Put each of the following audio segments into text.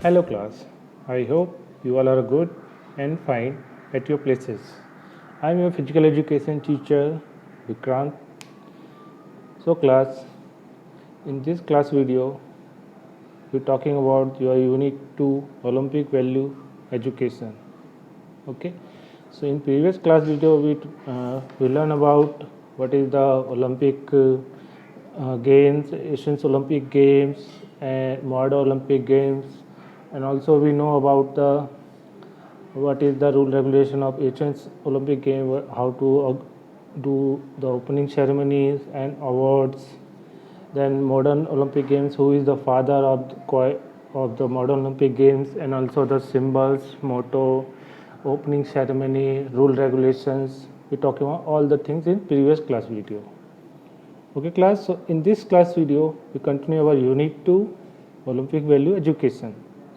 Hello class, I hope you all are good and fine at your places. I am your physical education teacher Vikrant. So class, in this class video, we are talking about your unit 2 Olympic value education. Okay, so in previous class video we learn about what is the Olympic games, Asian Olympic Games and modern Olympic Games, and also we know about the what is the rule regulation of Asian Olympic Game, how to do the opening ceremonies and awards. Then modern Olympic Games, who is the father of the modern Olympic Games, and also the symbols, motto, opening ceremony, rule regulations. We talking about all the things in previous class video. Okay class, so in this class video we continue our unit 2 Olympic value education.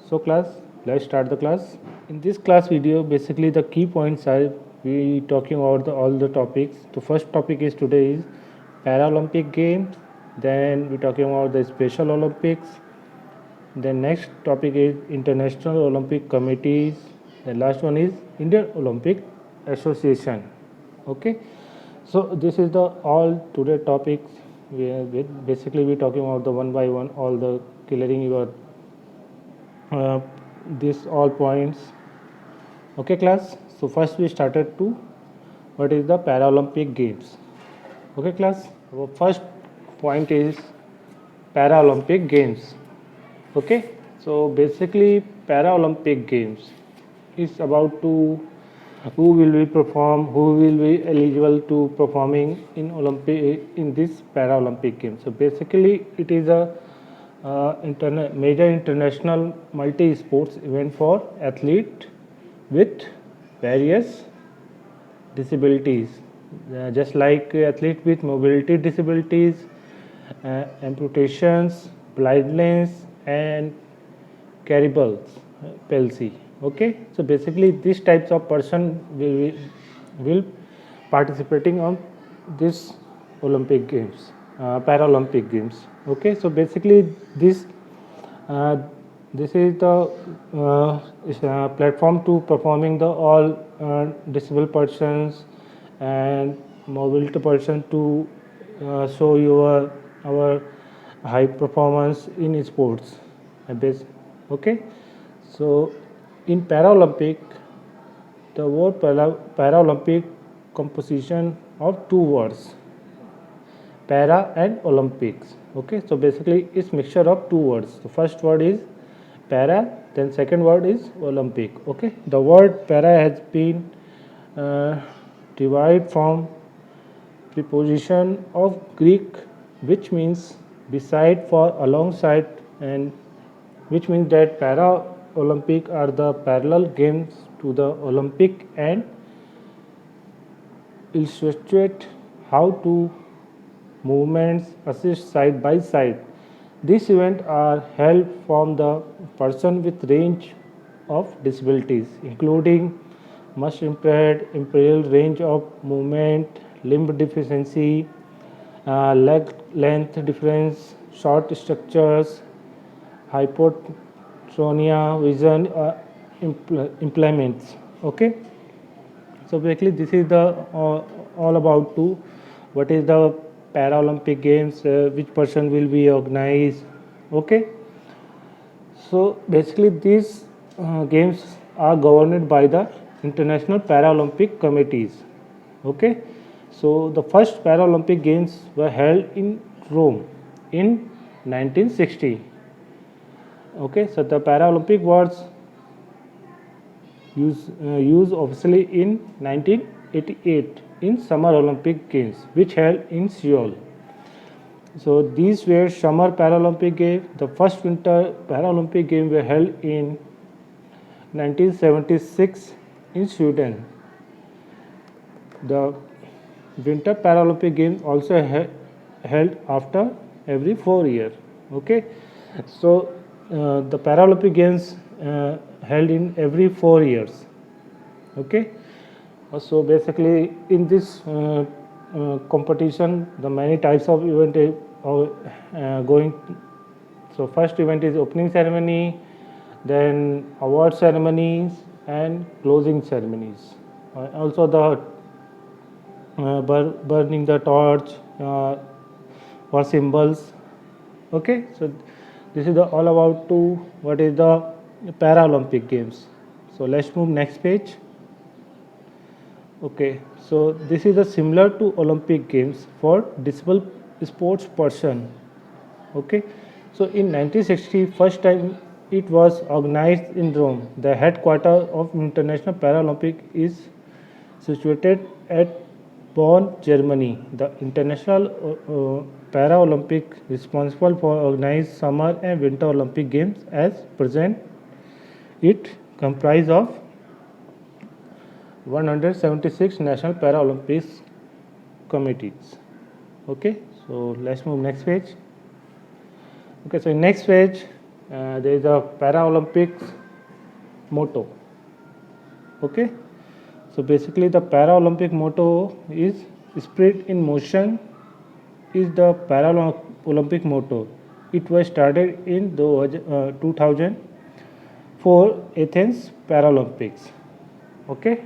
So class, let's start the class. In this class video, basically the key points are we talking about all the topics. The first topic is today is Paralympic Games. Then we talking about the Special Olympics. Then next topic is International Olympic Committees. The last one is Indian Olympic Association. Okay, so this is the all today topics. Basically we talking about the one by one all the clearing your uh, this all points. Okay class, so first we started to what is the Paralympic Games. Okay class, our first point is Paralympic Games. Okay, so basically Paralympic Games is about to who will be perform, who will be eligible to performing in Olympic in this Paralympic Games. So basically it is a major international multi-sports event for athlete with various disabilities, just like athletes with mobility disabilities, amputations, blindness, and cerebral palsy. Okay, so basically these types of person will participating on this Olympic Games, Paralympic Games. Okay, so basically uh, this is the platform to performing the all disabled persons and mobility person to show your our high performance in sports. Okay, so in Paralympic, the word Paralympic composition of two words, para and Olympics. Okay, so basically it's mixture of two words. The first word is para, then second word is Olympic. Okay, the word para has been uh, derived from preposition of Greek, which means beside, for, alongside, and which means that para Olympic are the parallel games to the Olympic and illustrate how two movements assist side by side. These events are held from the person with range of disabilities, including much impaired range of movement, limb deficiency, leg length difference, short structures, hypotonia, vision implements. Okay, so basically this is the all about to what is the Paralympic Games, which person will be organized. Okay, so basically these games are governed by the International Paralympic Committees. Okay, so the first Paralympic Games were held in Rome in 1960. Okay, so the Paralympic was used officially in 1988 in Summer Olympic Games, which held in Seoul. So these were Summer Paralympic Games. The first Winter Paralympic Games were held in 1976 in Sweden. The Winter Paralympic Games also held after every 4 years. Okay, so the Paralympic Games held in every 4 years. Okay, so basically in this competition, the many types of event are going. So first event is opening ceremony, then award ceremonies and closing ceremonies. Also the burning the torch for symbols. Okay, so this is the all about to what is the Paralympic Games. So let's move next page. Okay, so this is a similar to Olympic Games for disabled sports person. Okay, so in 1960, first time it was organized in Rome. The headquarters of International Paralympic is situated at Bonn, Germany. The International Paralympic responsible for organizing summer and winter Olympic Games as present. It comprise of 176 national Paralympics committees. Okay, so let's move next page. Okay, so in next page there is a Paralympics motto. Okay, so basically the Paralympic motto is spirit in motion is the Paralympic motto. It was started in the 2004 Athens Paralympics. Okay,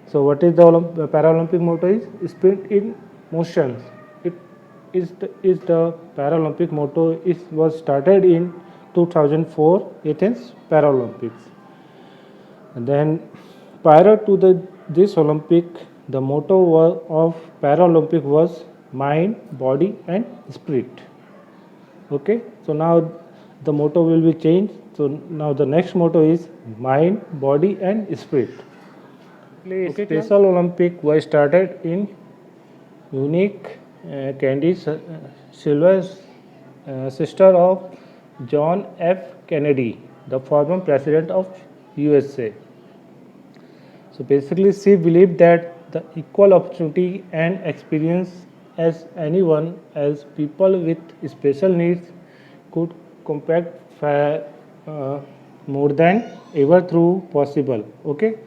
so what is the Paralympic motto is spirit in motion. It is the Paralympic motto. It was started in 2004 Athens Paralympics. And then prior to this Olympic, the motto of Paralympic was mind, body, and spirit. Okay, so now the motto will be changed. So now the next motto is mind, body, and spirit. Okay, Special Olympic was started in Munich. Candy Silver's sister of John F. Kennedy, the former president of USA. So basically, she believed that the equal opportunity and experience as anyone as people with special needs could compete more than ever through possible. Okay,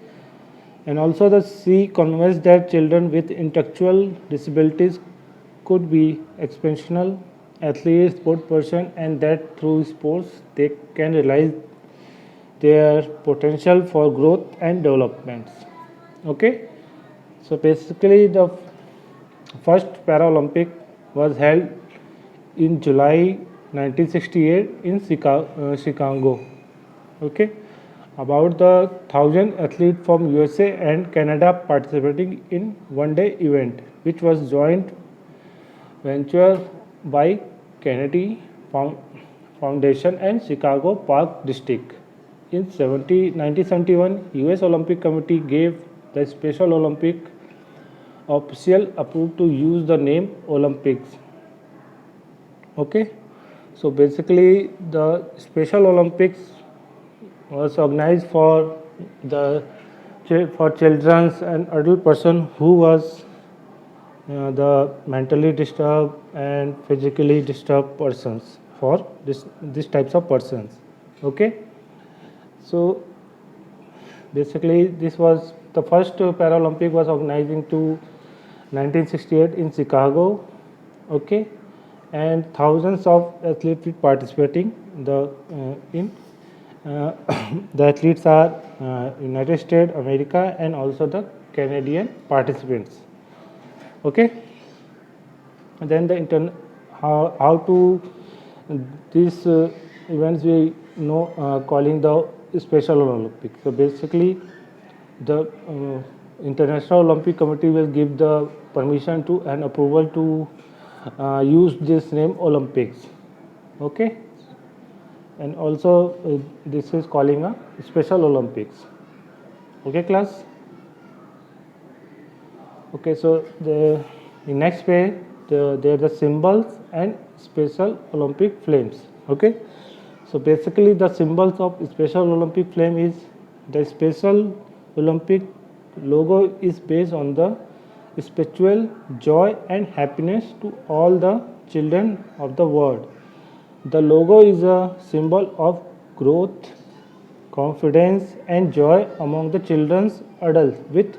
and also the she convinced that children with intellectual disabilities could be exceptional athletes, sport person, and that through sports they can realize their potential for growth and developments. Okay, so basically the first Paralympic was held in July 1968 in Chicago. Okay, about the 1,000 athletes from USA and Canada participating in one-day event, which was joint venture by Kennedy Foundation and Chicago Park District. In 1971, US Olympic Committee gave the Special Olympic official approved to use the name Olympics. Okay, so basically the Special Olympics was organized for the for children and adult person who was the mentally disturbed and physically disturbed persons for this types of persons. Okay, so basically this was the first Paralympic was organized into 1968 in Chicago. Okay, and thousands of athletes participating in the athletes are United States, America, and also the Canadian participants. Okay, and then how to these events we know calling the Special Olympics. So basically, the International Olympic Committee will give the permission to and approval to use this name Olympics. Okay, and also this is calling a Special Olympics. Okay, class. Okay, so the next page there are the symbols and Special Olympic flames. Okay, so basically the symbols of Special Olympic flame is the Special Olympic logo is based on the spiritual joy and happiness to all the children of the world. The logo is a symbol of growth, confidence, and joy among the children's adults with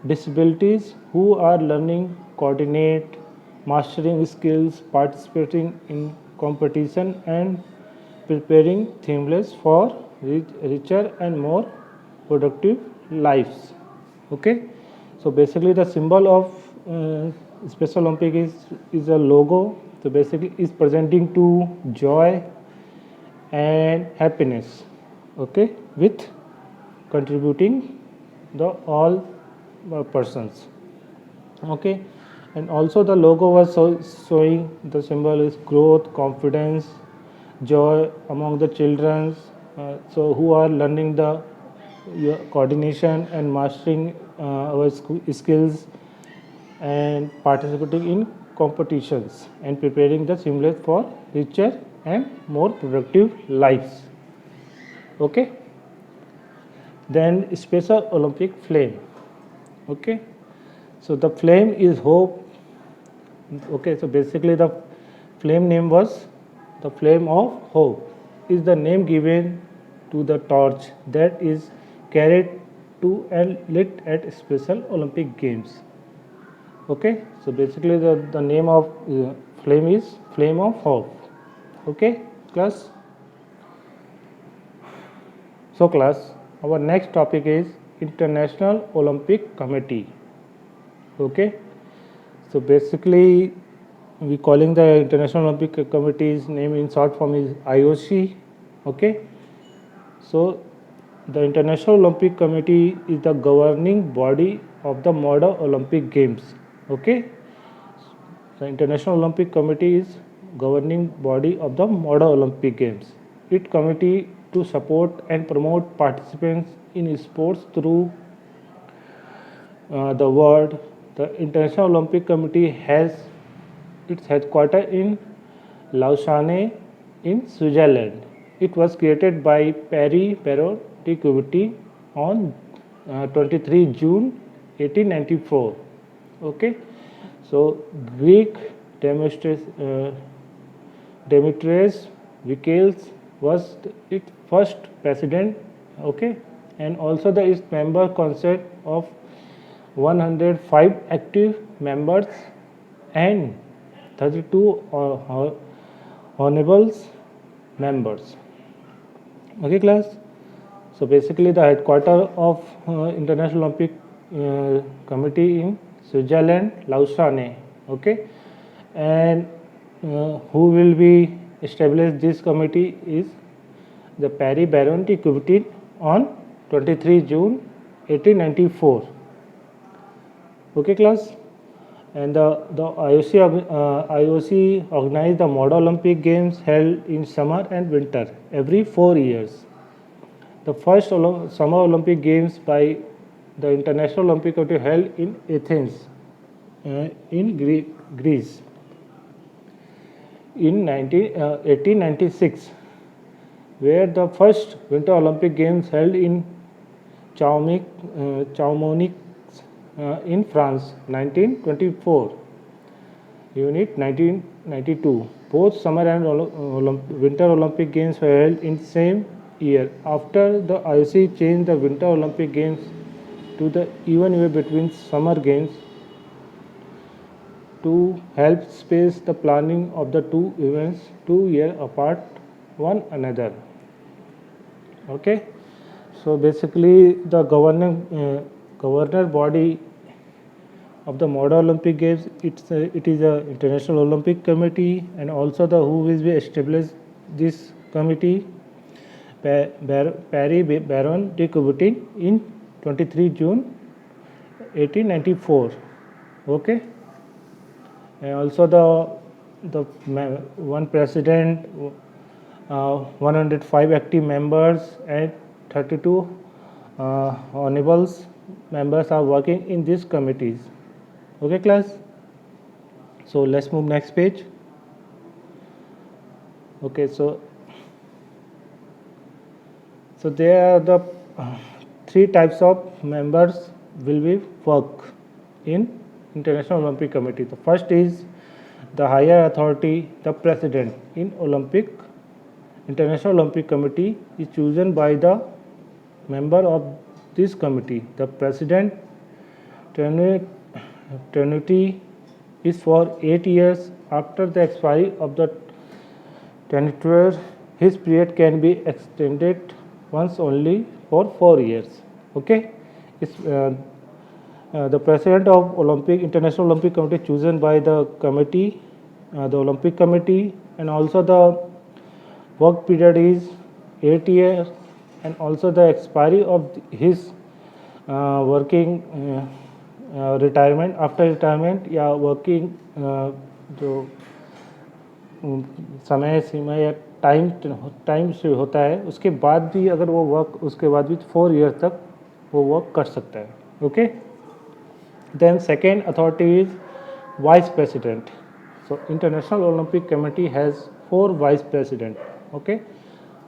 disabilities who are learning, coordinate, mastering skills, participating in competition, and preparing themeless for richer and more productive lives. Okay, so basically the symbol of Special Olympic is a logo. So basically is presenting to joy and happiness. Okay, with contributing the all persons. Okay, and also the logo was showing the symbol is growth, confidence, joy among the children, so who are learning the coordination and mastering our skills and participating in competitions and preparing the simulate for richer and more productive lives. Okay, then Special Olympic flame. Okay, so the flame is hope. Okay, so basically the flame name was the flame of hope is the name given to the torch that is carried to and lit at Special Olympic Games. Okay, so basically the name of flame is flame of hope. Okay, class. So class, our next topic is International Olympic Committee. Okay, so basically we calling the International Olympic Committee's name in short form is IOC. Okay, so the International Olympic Committee is the governing body of the modern Olympic Games. Okay, the International Olympic Committee is governing body of the modern Olympic Games. It committee to support and promote participants in sports through the world. The International Olympic Committee has its headquarters in Lausanne in Switzerland. It was created by Paris-Berron de Coubertin on 23 June 1894. Okay, so Greek Demetrius Vikels was its first president. Okay, and also its member consist of 105 active members and 32 honorable members. Okay, class. So basically, the headquarters of International Olympic Committee in Switzerland, Lausanne. Okay, and who will be establish this committee is the Paris-Berron de Coubertin on 23 June 1894. Okay, class. And the IOC organized the Modern Olympic Games held in summer and winter every 4 years. The first Summer Olympic Games by the International Olympic Committee held in Athens, in Greece, in 1896, where the first Winter Olympic Games held in Chamonix, in France, 1924, Unit 1992. Both Summer and Winter Olympic Games were held in same year. After the IOC changed the Winter Olympic Games to the even year between Summer Games to help space the planning of the two events 2 years apart one another. Okay, so basically the governor body of the Modern Olympic Games, it is a International Olympic Committee, and also the who will be established this committee, Paris-Berron de Coubertin in 23 June 1894. Okay, and also the one president, 105 active members and 32 honorable members are working in these committees. Okay, class. So let's move next page. Okay, so there are the three types of members will be work in International Olympic Committee. The first is the higher authority, the president in International Olympic Committee is chosen by the member of this committee. The president tenure is for 8 years. After the expiry of the tenure, his period can be extended once only for 4 years. Okay, it's the president of International Olympic Committee chosen by the committee, the Olympic Committee, and also the work period is 8 years, and also the expiry of his working retirement, after retirement या working जो समय सीमा या time से होता है, उसके बाद भी अगर वो वर्क उसके बाद भी 4 ईयर तक वो वर्क कर सकता है. Okay. Then second authority is vice president. So International Olympic Committee has 4 vice president. Okay,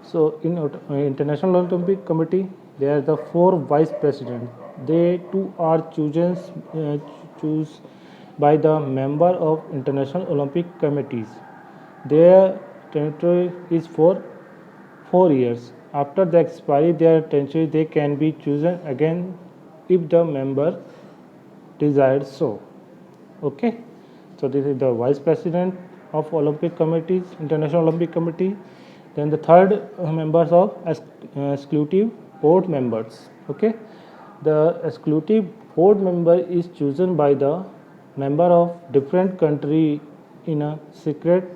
so in International Olympic Committee there are the 4 vice president. They too are choose by the member of International Olympic Committees. Their territory is for 4 years. After the expiry their territory they can be chosen again if the member desires so. Okay. So this is the vice president of Olympic committees, International Olympic Committee. Then the third members of exclusive board members. Okay, the exclusive board member is chosen by the member of different country in a secret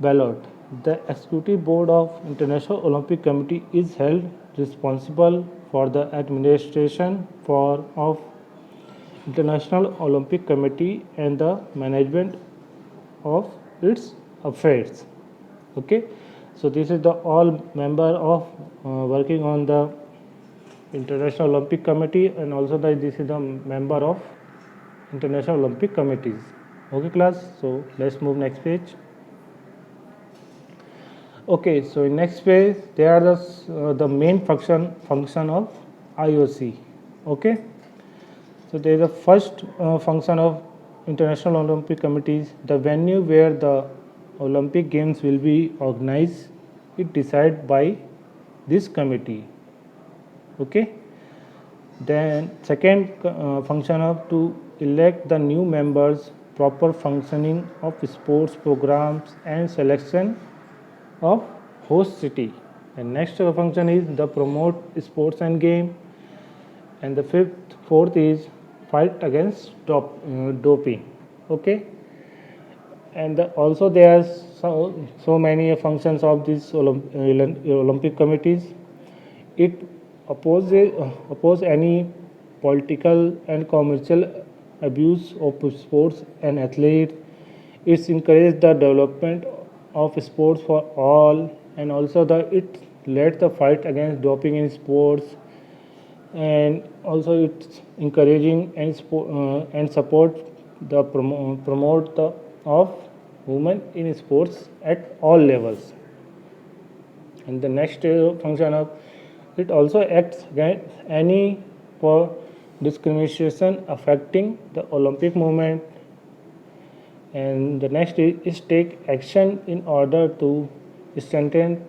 ballot. The executive board of International Olympic Committee is held responsible for the administration of International Olympic Committee and the management of its affairs. Okay, so this is the all member of working on the International Olympic Committee, and also this is the member of International Olympic Committees. Okay class, so let's move next page. Okay, so in next page there are the main function of IOC. Okay. So there is a first function of International Olympic Committees, the venue where the Olympic Games will be organized is decided by this committee. Okay. Then second function of to elect the new members, proper functioning of sports programs and selection of host city. And next function is the promote sports and game. And the fourth is fight against doping. Okay, and also there are so many functions of these Olympic committees. It oppose any political and commercial abuse of sports and athletes. It encourages the development of sports for all, and also it led the fight against doping in sports, and also it's encouraging and support the promote of women in sports at all levels. And the next function of it also acts against any for discrimination affecting the Olympic movement. And the next is take action in order to strengthen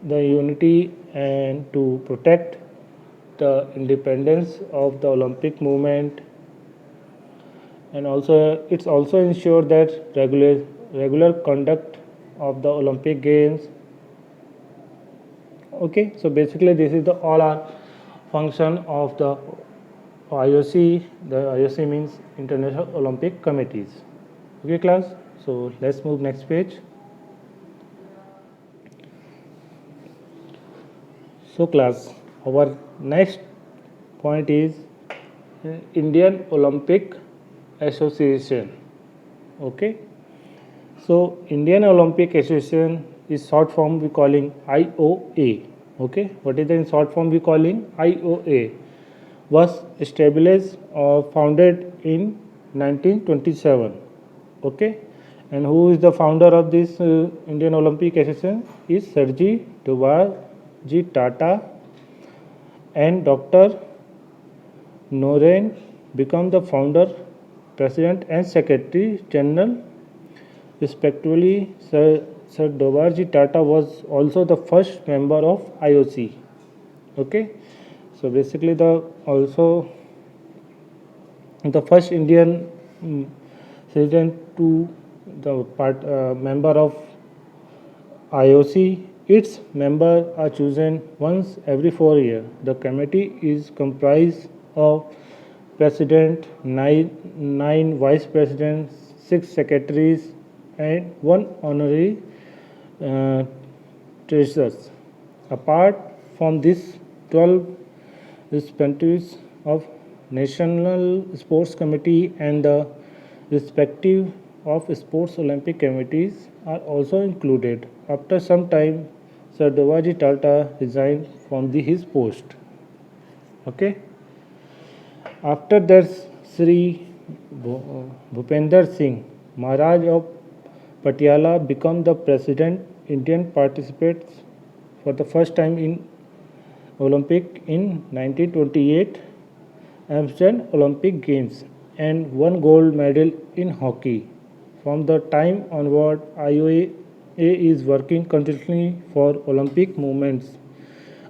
the unity and to protect the independence of the Olympic movement. And also it's also ensure that regular conduct of the Olympic Games. Okay, so basically this is the all our function of the IOC. The IOC means International Olympic Committees. Okay class, so let's move next page. So class, our next point is Indian Olympic Association. Okay, so Indian Olympic Association is short form we calling IOA. Okay, what is the short form we calling IOA? Was established or founded in 1927. Okay, and who is the founder of this Indian Olympic Association is Sirji Duvarji Tata, and Dr. Noren become the founder, president and secretary general respectively. Sir Duvarji Tata was also the first member of IOC. Okay, so basically the first Indian citizen to the member of IOC, Its members are chosen once every 4 years. The committee is comprised of president, nine vice presidents, 6 secretaries, and one honorary treasurers. Apart from this, 12 representatives of National Sports Committee and the respective of Sports Olympic Committees are also included. After some time, Sir Devaji Tata resigned from his post. Okay. After that, Sri Bhupender Singh, Maharaj of Patiala, became the president. Indian participates for the first time in Olympic in 1928 Amsterdam Olympic Games and won gold medal in hockey. From the time onward, IOA is working continuously for Olympic movements.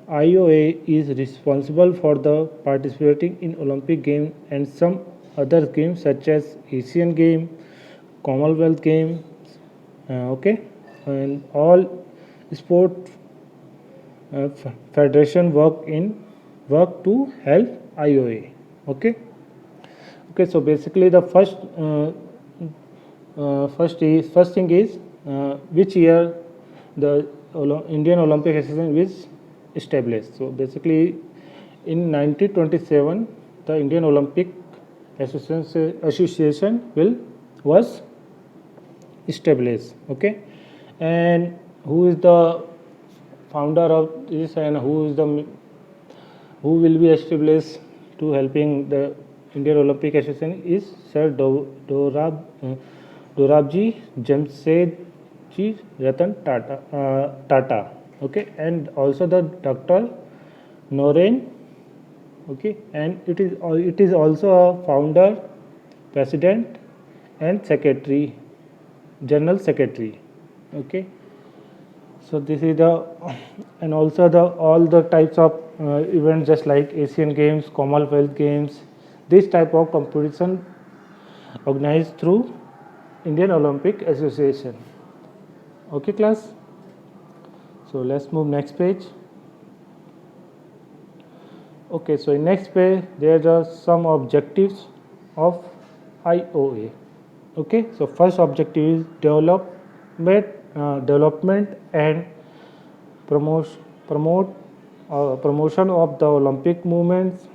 IOA is responsible for the participating in Olympic Games and some other games such as Asian Games, Commonwealth Games, okay, and all sport federation work to help IOA. Okay. Okay. So basically, the first thing is which year the Indian Olympic Association is established. So basically, in 1927, the Indian Olympic Association was established. Okay, and who is the founder of this and who will be established to helping the Indian Olympic Association is Sir Dorabji Jamshedji Ratan Tata. Okay, and also the Dr. Noren. Okay, and it is also a founder, president, and secretary, general secretary. Okay, so this is and also all the types of events just like Asian Games, Commonwealth Games, this type of competition organized through Indian Olympic Association. Okay, class. So let's move next page. Okay, so in next page there are some objectives of IOA. Okay, so first objective is development and promotion of the Olympic movements.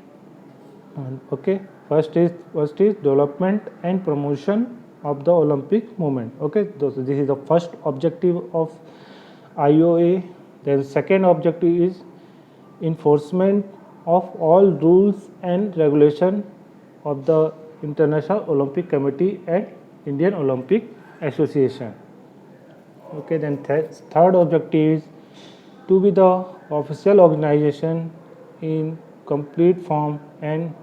Okay, first is development and promotion of the Olympic movement. Okay, so this is the first objective of IOA. Then second objective is enforcement of all rules and regulation of the International Olympic Committee and Indian Olympic Association. Okay, then third objective is to be the official organization in complete form and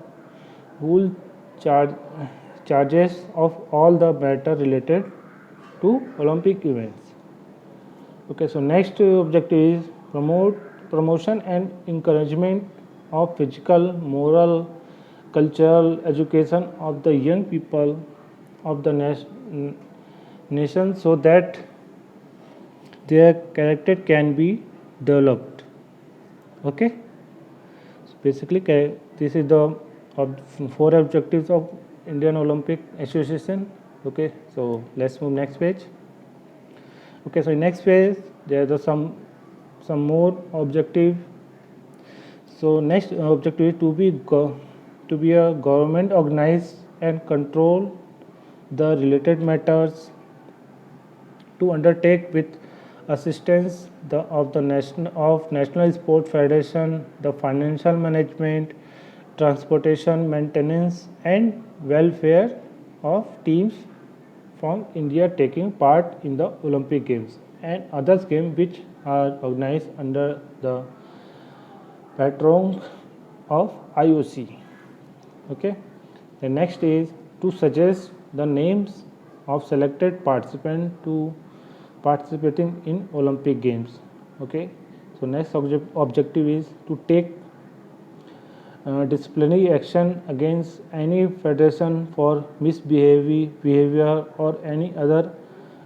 who charges of all the matter related to Olympic events. Okay, so next objective is promotion and encouragement of physical, moral, cultural education of the young people of the nation so that their character can be developed. Okay, so basically this is the 4 objectives of Indian Olympic Association. Okay, so let's move next page. Okay, so in next page there are some more objective. So next objective is to be a government organized and control the related matters, to undertake with assistance of National Sport Federation the financial management, transportation, maintenance, and welfare of teams from India taking part in the Olympic Games and other games which are organized under the patron of IOC. Okay, the next is to suggest the names of selected participants to participating in Olympic Games. Okay, so next objective is to take disciplinary action against any federation for misbehavior or any other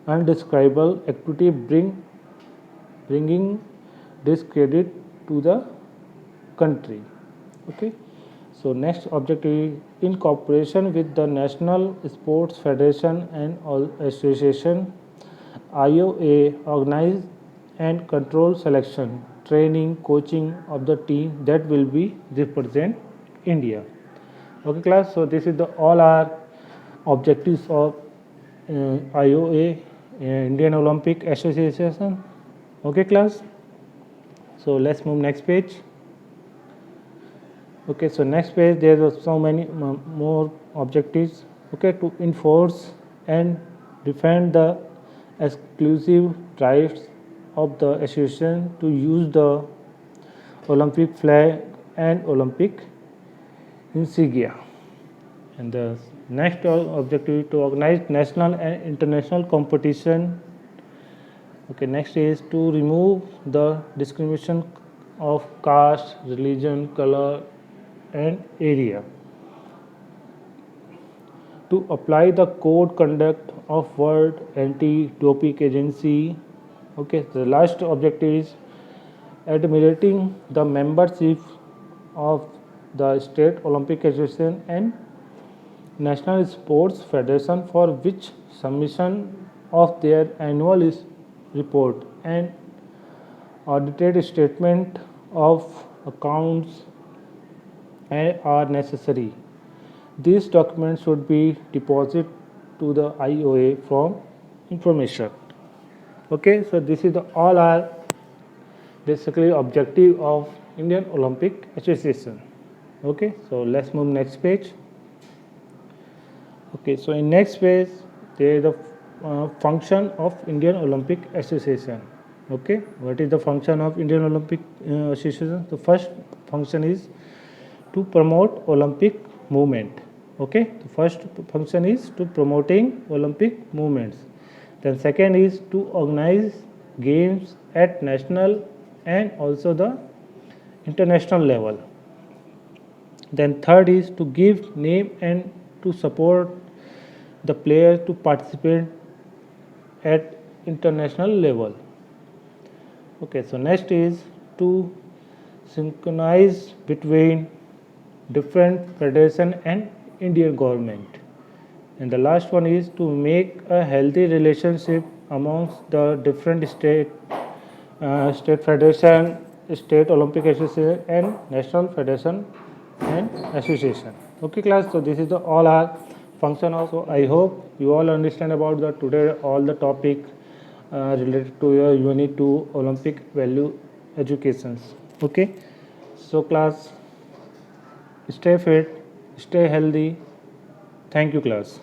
undescribable activity bringing discredit to the country. Okay. So next objective is in cooperation with the National Sports Federation and all association, IOA organize and control selection, training, coaching of the team that will be represent India. Okay, class. So this is the all our objectives of IOA, Indian Olympic Association. Okay, class. So let's move next page. Okay, so next page there are so many more objectives. Okay, to enforce and defend the exclusive rights of the association to use the Olympic flag and Olympic insignia. And the next objective is to organize national and international competition. Okay, next is to remove the discrimination of caste, religion, color, and area. To apply the code conduct of World Anti-Doping Agency. Okay, the last objective is admitting the membership of the State Olympic Association and National Sports Federation for which submission of their annual report and audited statement of accounts are necessary. These documents should be deposited to the IOA from information. Okay, so this is all our basically objective of Indian Olympic Association. Okay, so let's move next page. Okay, so in next page there is the function of Indian Olympic Association. Okay, what is the function of Indian Olympic Association? The first function is to promote Olympic movement. Okay, the first function is to promoting Olympic movements. Then second is to organize games at national and also the international level. Then third is to give name and to support the players to participate at international level. Okay, so next is to synchronize between different federation and Indian government. And the last one is to make a healthy relationship amongst the different state federation, state Olympic association and national federation and association. Okay, class. So this is all our function of. So I hope you all understand about the today all the topic related to your unit 2 Olympic value educations. Okay. So class, stay fit, stay healthy. Thank you, class.